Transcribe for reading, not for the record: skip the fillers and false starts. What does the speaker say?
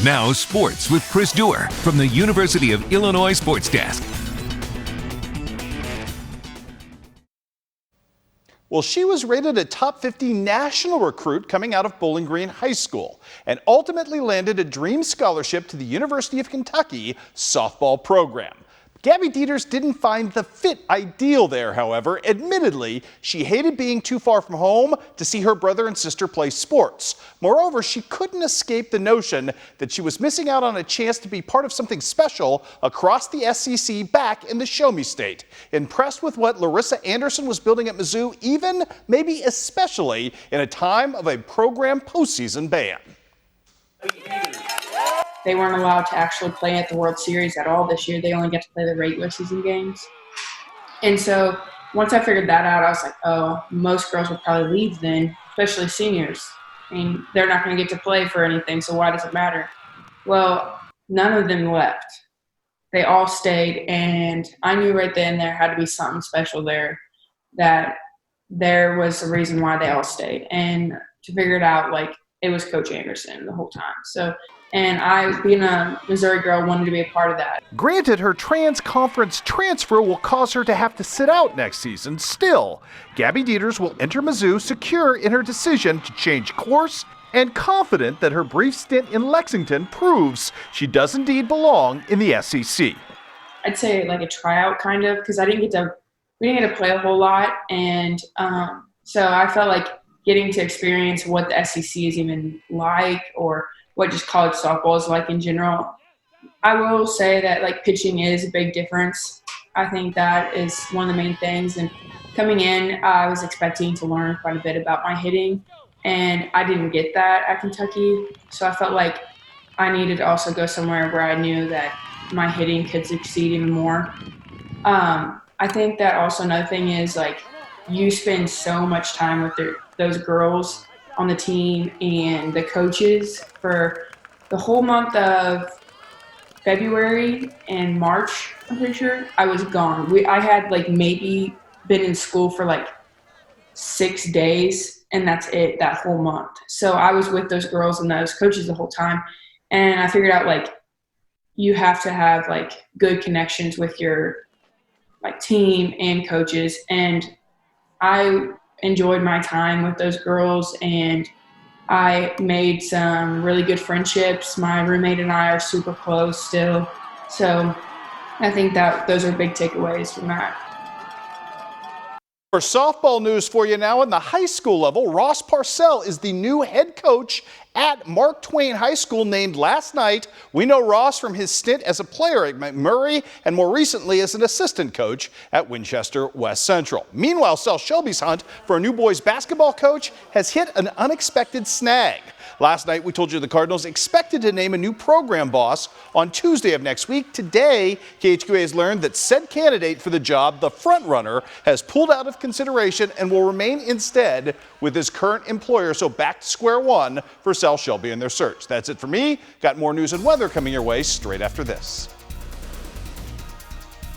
Now sports with Chris Dewar from the University of Illinois Sports Desk. Well, she was rated a top 50 national recruit coming out of Bowling Green High School and ultimately landed a dream scholarship to the University of Kentucky softball program. Gabby Dieters didn't find the fit ideal there, however. Admittedly, she hated being too far from home to see her brother and sister play sports. Moreover, she couldn't escape the notion that she was missing out on a chance to be part of something special across the SEC back in the Show Me State. Impressed with what Larissa Anderson was building at Mizzou, even, maybe especially, in a time of a program postseason ban. They weren't allowed to actually play at the World Series at all this year. They only get to play the regular season games. And so once I figured that out, I was like, oh, most girls will probably leave then, especially seniors. I mean, they're not going to get to play for anything, so why does it matter? Well, none of them left. They all stayed, and I knew right then there had to be something special there, that there was a reason why they all stayed. And to figure it out, like, it was Coach Anderson the whole time. And I, being a Missouri girl, wanted to be a part of that. Granted, her trans-conference transfer will cause her to have to sit out next season. Still, Gabby Dieters will enter Mizzou secure in her decision to change course and confident that her brief stint in Lexington proves she does indeed belong in the SEC. I'd say like a tryout kind of, because we didn't get to play a whole lot. And so I felt like getting to experience what the SEC is even like, or what just college softball is like in general. I will say that like pitching is a big difference. I think that is one of the main things. And coming in, I was expecting to learn quite a bit about my hitting, and I didn't get that at Kentucky. So I felt like I needed to also go somewhere where I knew that my hitting could succeed even more. I think that also another thing is like you spend so much time with those girls on the team and the coaches for the whole month of February and March. I'm pretty sure I was gone. I had like maybe been in school for like 6 days, and that's it that whole month. So I was with those girls and those coaches the whole time, and I figured out like you have to have like good connections with your like team and coaches, and I enjoyed my time with those girls, and I made some really good friendships. My roommate and I are super close still. So I think that those are big takeaways from that. For softball news for you now, in the high school level, Ross Parcell is the new head coach at Mark Twain High School, named last night. We know Ross from his stint as a player at McMurray and more recently as an assistant coach at Winchester West Central. Meanwhile, Sal Shelby's hunt for a new boys basketball coach has hit an unexpected snag. Last night, we told you the Cardinals expected to name a new program boss on Tuesday of next week. Today, KHQA has learned that said candidate for the job, the front-runner, has pulled out of consideration and will remain instead with his current employer. So back to square one for Sal Shelby and their search. That's it for me. Got more news and weather coming your way straight after this.